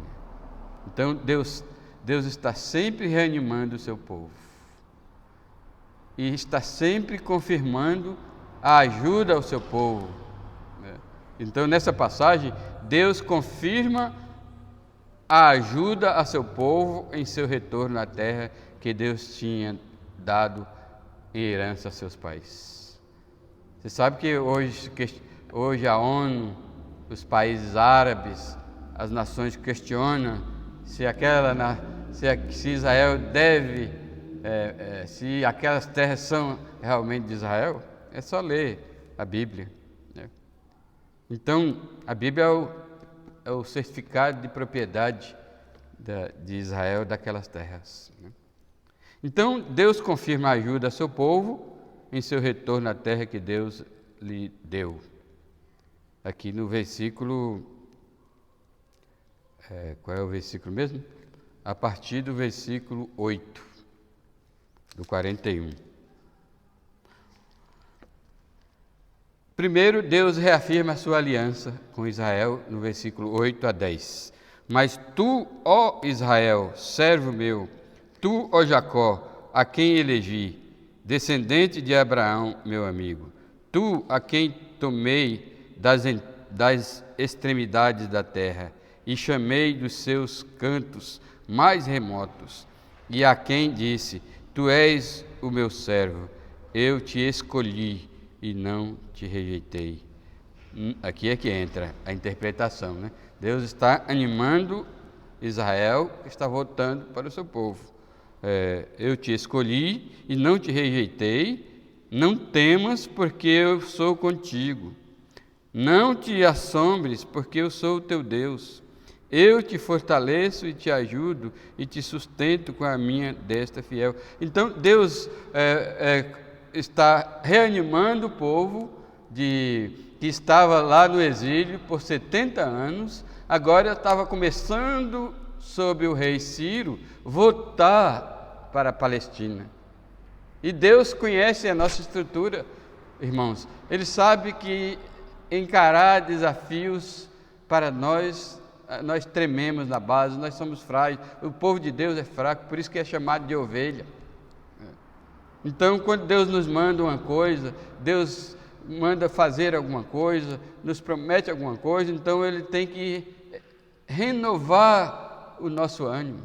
Então Deus está sempre reanimando o seu povo e está sempre confirmando a ajuda ao seu povo. Então, nessa passagem, Deus confirma a ajuda a seu povo em seu retorno à terra que Deus tinha dado em herança a seus pais. Você sabe que hoje a ONU, os países árabes, as nações questionam se Israel deve, se aquelas terras são realmente de Israel. É só ler a Bíblia. Então, a Bíblia é o certificado de propriedade de Israel daquelas terras. Então, Deus confirma a ajuda a seu povo em seu retorno à terra que Deus lhe deu. Aqui no versículo... qual é o versículo mesmo? A partir do versículo 8, do 41. Primeiro, Deus reafirma a sua aliança com Israel no versículo 8 a 10. Mas tu, ó Israel, servo meu, tu, ó Jacó, a quem elegi, descendente de Abraão, meu amigo, tu, a quem tomei das extremidades da terra e chamei dos seus cantos mais remotos, e a quem disse, tu és o meu servo, eu te escolhi e não te rejeitei. Aqui é que entra a interpretação, né? Deus está animando Israel, que está voltando para o seu povo. Eu te escolhi e não te rejeitei, não temas, porque eu sou contigo. Não te assombres, porque eu sou o teu Deus. Eu te fortaleço e te ajudo e te sustento com a minha destra fiel. Então, Deus está reanimando o povo que estava lá no exílio por 70 anos, agora estava começando, sob o rei Ciro, voltar para a Palestina. E Deus conhece a nossa estrutura, irmãos. Ele sabe que encarar desafios para nós trememos na base, nós somos frágeis. O povo de Deus é fraco, por isso que é chamado de ovelha. Então, quando Deus nos manda uma coisa, Deus manda fazer alguma coisa, nos promete alguma coisa, então Ele tem que renovar o nosso ânimo.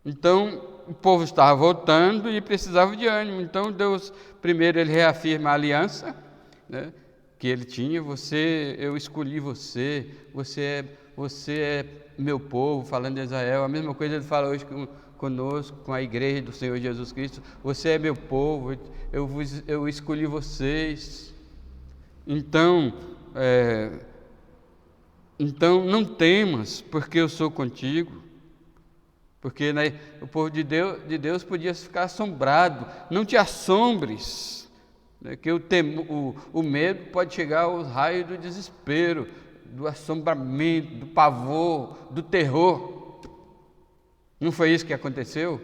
Então, o povo estava voltando e precisava de ânimo. Então, Deus, primeiro, Ele reafirma a aliança, né, que Ele tinha. Eu escolhi você é meu povo, falando de Israel. A mesma coisa Ele fala hoje conosco, com a igreja do Senhor Jesus Cristo. Você é meu povo, eu escolhi vocês. Então não temas, porque eu sou contigo. Porque o povo de Deus podia ficar assombrado. Não te assombres, né, que o medo pode chegar aos raios do desespero, do assombramento, do pavor, do terror. Não foi isso que aconteceu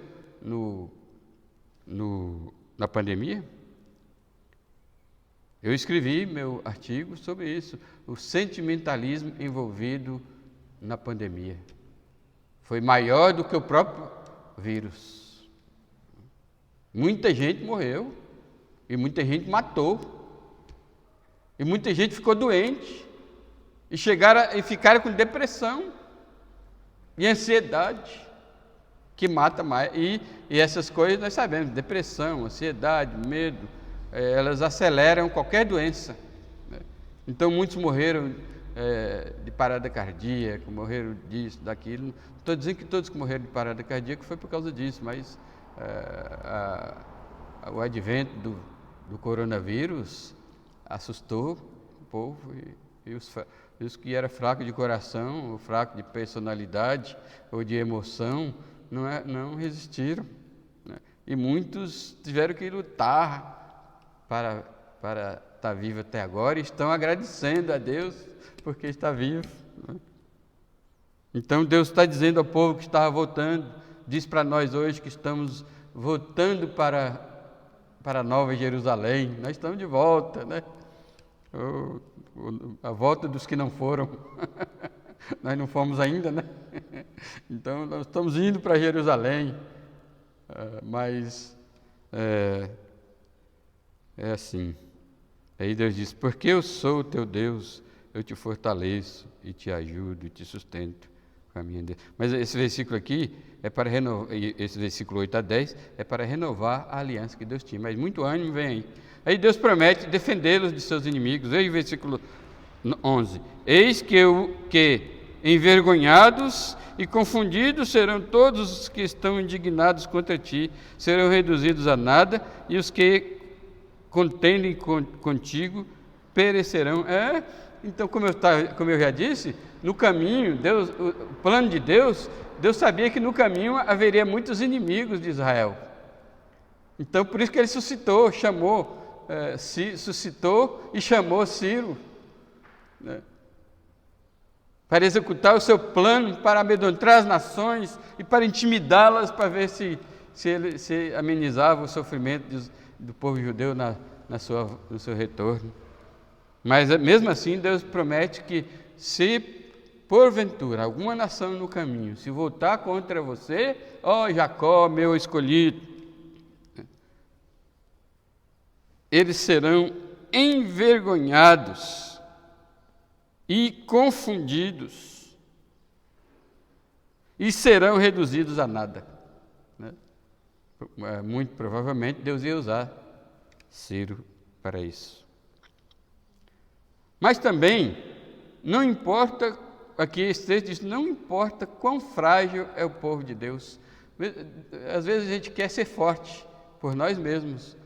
na pandemia? Eu escrevi meu artigo sobre isso, o sentimentalismo envolvido na pandemia. Foi maior do que o próprio vírus. Muita gente morreu, e muita gente matou, e muita gente ficou doente, e ficaram com depressão e ansiedade, que mata mais. E essas coisas nós sabemos, depressão, ansiedade, medo, elas aceleram qualquer doença. Então muitos morreram de parada cardíaca, morreram disso, daquilo. Não estou dizendo que todos que morreram de parada cardíaca foi por causa disso, mas o advento do coronavírus assustou o povo e os que eram fracos de coração, ou fracos de personalidade ou de emoção, não resistiram, né? E muitos tiveram que lutar para estar vivo até agora e estão agradecendo a Deus porque está vivo, né? Então Deus está dizendo ao povo que estava voltando, diz para nós hoje que estamos voltando para a Nova Jerusalém. Nós estamos de volta, né? A volta dos que não foram. Nós não fomos ainda, né? Então, nós estamos indo para Jerusalém. Mas é assim. Aí Deus diz: porque eu sou o teu Deus, eu te fortaleço e te ajudo e te sustento com a minha. Mas esse versículo aqui é para renovar, esse versículo 8 a 10 é para renovar a aliança que Deus tinha. Mas muito ânimo vem aí. Aí Deus promete defendê-los de seus inimigos. Veja o versículo 11: eis que envergonhados e confundidos serão todos os que estão indignados contra ti, serão reduzidos a nada, e os que contendem contigo perecerão. Então, como eu já disse, no caminho, o plano de Deus sabia que no caminho haveria muitos inimigos de Israel. Então, por isso que ele suscitou e chamou Ciro, né, para executar o seu plano, para amedrontar as nações e para intimidá-las, para ver se amenizava o sofrimento do povo judeu no seu retorno. Mas mesmo assim, Deus promete que se porventura alguma nação no caminho se voltar contra você, ó Jacó, meu escolhido, eles serão envergonhados e confundidos e serão reduzidos a nada. Muito provavelmente Deus ia usar Ciro para isso. Mas também, não importa, aqui esse texto diz, não importa quão frágil é o povo de Deus. Às vezes a gente quer ser forte por nós mesmos,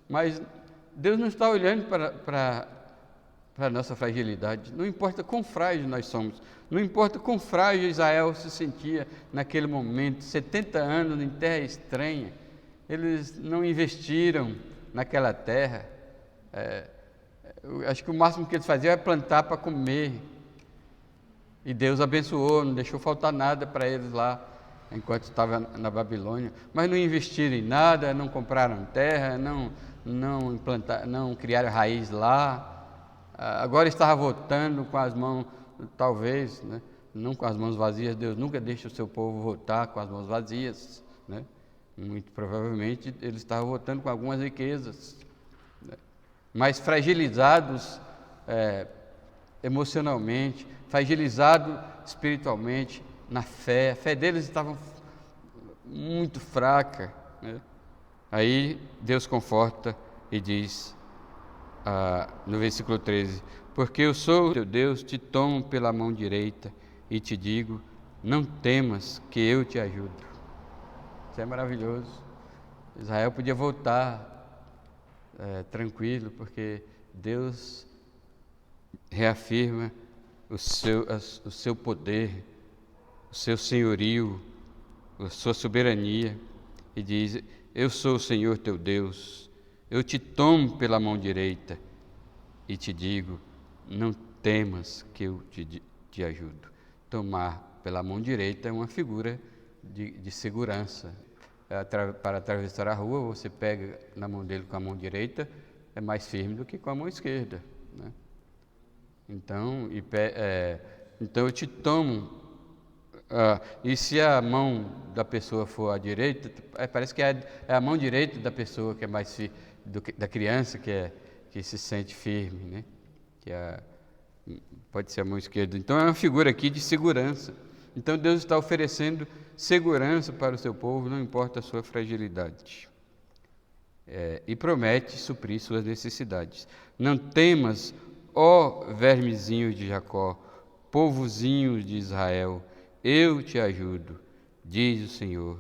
mas Deus não está olhando para a nossa fragilidade. Não importa quão frágil nós somos, não importa quão frágil Israel se sentia naquele momento, 70 anos em terra estranha, eles não investiram naquela terra. Acho que o máximo que eles faziam era plantar para comer. E Deus abençoou, não deixou faltar nada para eles lá, enquanto estava na Babilônia. Mas não investiram em nada, não compraram terra, não criaram raiz lá. Agora estava voltando com as mãos, talvez, né? Não com as mãos vazias. Deus nunca deixa o seu povo voltar com as mãos vazias, né? Muito provavelmente eles estavam voltando com algumas riquezas, né? Mas fragilizados emocionalmente, fragilizados espiritualmente, na fé. A fé deles estava muito fraca, né? Aí Deus conforta e diz no versículo 13: porque eu sou teu Deus, te tomo pela mão direita e te digo, não temas, que eu te ajudo. Isso é maravilhoso. Israel podia voltar tranquilo, porque Deus reafirma o seu poder, o seu senhorio, a sua soberania, e diz: eu sou o Senhor teu Deus, eu te tomo pela mão direita e te digo, não temas, que eu te ajudo. Tomar pela mão direita é uma figura de segurança. Para atravessar a rua, você pega na mão dele com a mão direita, é mais firme do que com a mão esquerda, né? Então eu te tomo, e se a mão da pessoa for à direita, parece que é a mão direita da pessoa que é mais firme, da criança que se sente firme, né? Pode ser a mão esquerda. Então é uma figura aqui de segurança. Então Deus está oferecendo segurança para o seu povo, não importa a sua fragilidade. E promete suprir suas necessidades. Não temas, ó vermezinho de Jacó, povozinho de Israel, eu te ajudo, diz o Senhor,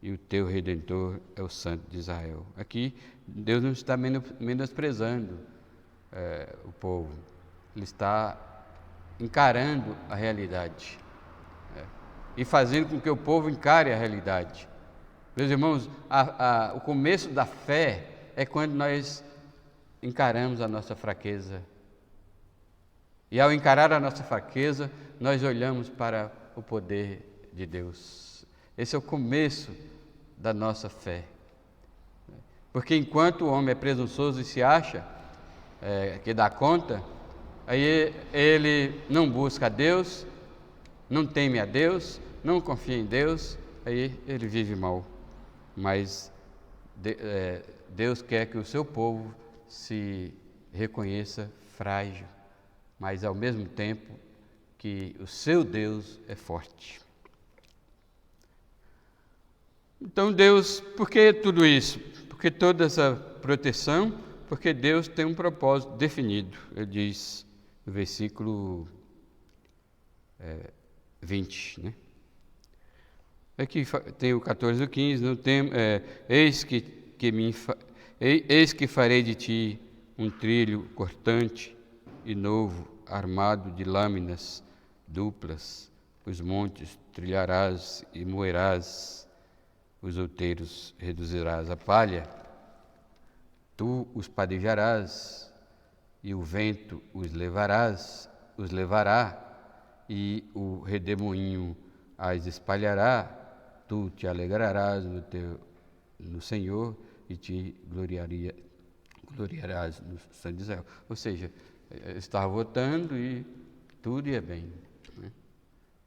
e o teu Redentor é o Santo de Israel. Aqui Deus não está menosprezando o povo, Ele está encarando a realidade, e fazendo com que o povo encare a realidade. Meus irmãos, o começo da fé é quando nós encaramos a nossa fraqueza. E ao encarar a nossa fraqueza, nós olhamos para o poder de Deus. Esse é o começo da nossa fé. Porque enquanto o homem é presunçoso e se acha que dá conta, aí ele não busca a Deus, não teme a Deus, não confia em Deus, aí ele vive mal. Mas Deus quer que o seu povo se reconheça frágil, mas ao mesmo tempo que o seu Deus é forte. Então Deus, por que tudo isso? Por que toda essa proteção? Porque Deus tem um propósito definido. Ele diz no versículo 20, né? Aqui tem o 14 e o 15, não tem, eis que farei de ti um trilho cortante e novo, armado de lâminas duplas, os montes trilharás e moerás, os outeiros reduzirás a palha, tu os padejarás, e o vento os levará, e o redemoinho as espalhará, tu te alegrarás no Senhor e te gloriarás no Santo de Israel. Ou seja, estava votando e tudo ia bem, né?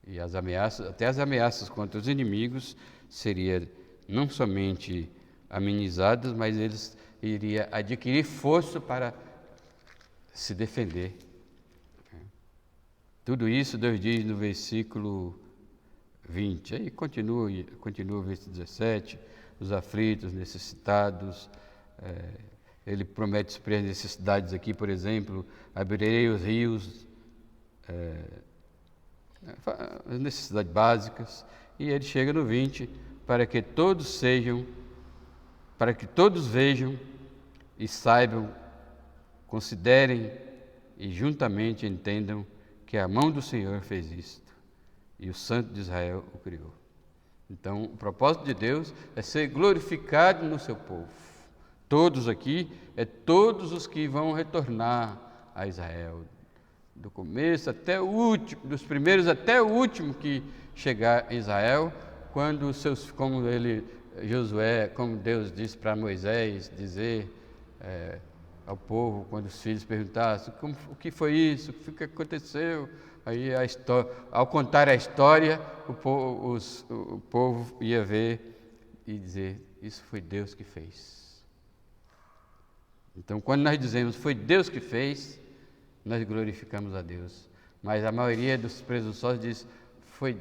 E as ameaças, até as ameaças contra os inimigos seriam não somente amenizadas, mas eles iriam adquirir força para se defender. Tudo isso Deus diz no versículo 20. Aí continua o versículo 17, os aflitos, necessitados. Ele promete suprir as necessidades aqui, por exemplo, abrirei os rios, as necessidades básicas. E ele chega no 20, para que todos vejam e saibam, considerem e juntamente entendam que a mão do Senhor fez isto e o Santo de Israel o criou. Então, o propósito de Deus é ser glorificado no seu povo. Todos aqui, todos os que vão retornar a Israel, do começo até o último, dos primeiros até o último que chegar a Israel, quando Josué, como Deus disse para Moisés dizer ao povo, quando os filhos perguntassem o que foi isso, o que aconteceu, aí ao contar a história, o povo ia ver e dizer, isso foi Deus que fez. Então, quando nós dizemos foi Deus que fez, nós glorificamos a Deus. Mas a maioria dos presunçosos diz, foi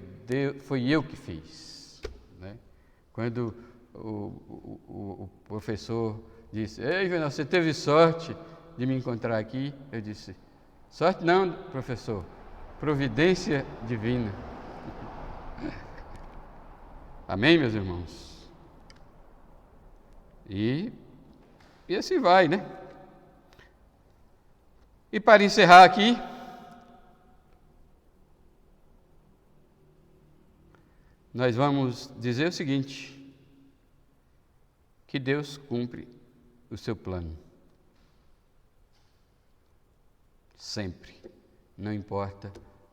eu que fiz, né? Quando o professor disse, ei, João, você teve sorte de me encontrar aqui? Eu disse, sorte não, professor, providência divina. Amém, meus irmãos? E assim vai, né? E para encerrar aqui, nós vamos dizer o seguinte, que Deus cumpre o seu plano. Sempre, não importa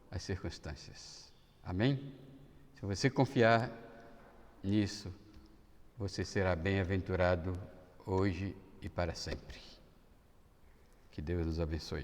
as circunstâncias. Amém? Se você confiar nisso, você será bem-aventurado hoje e para sempre. Que Deus nos abençoe.